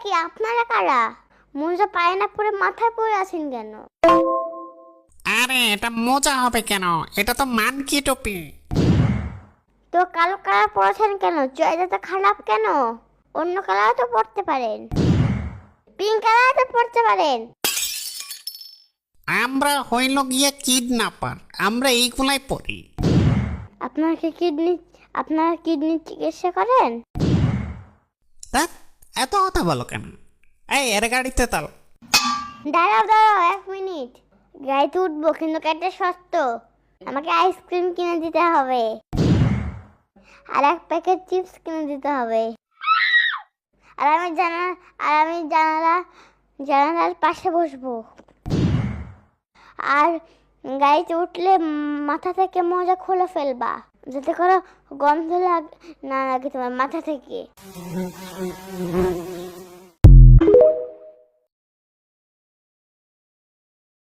কি আপনারা কারা? মোজা পায়ে না পরে মাথায় পরে আছেন কেন? আরে এটা মোজা হবে কেন? এটা তো মানকি টুপি। তো কালো কালার পরেছেন কেন? চয়েস এত খারাপ কেন? অন্য কালার তো পরতে পারেন, পিঙ্ক কালার তো পরতে পারেন। আমরা হইল গিয়ে কিডন্যাপার, আমরা এইগুলাই পড়ি। আপনারা কি কিডনি চিকিৎসা করেন? তা এত কথা বলো কেন? এই এর গাড়িতে তাল। দাঁড়াও 1 মিনিট। গাড়িতে উঠবো কিন্তু গাড়িটা সস্ত। আমাকে আইসক্রিম কিনে দিতে হবে, আর 1 প্যাকেট চিপস কিনে দিতে হবে। আর আমি জানালার পাশে বসবো। আর গাড়িতে উঠলে মাথা থেকে মোজা খুলে ফেলবা, যাতে করে গন্ধ না লাগে তোমার মাথা থেকে।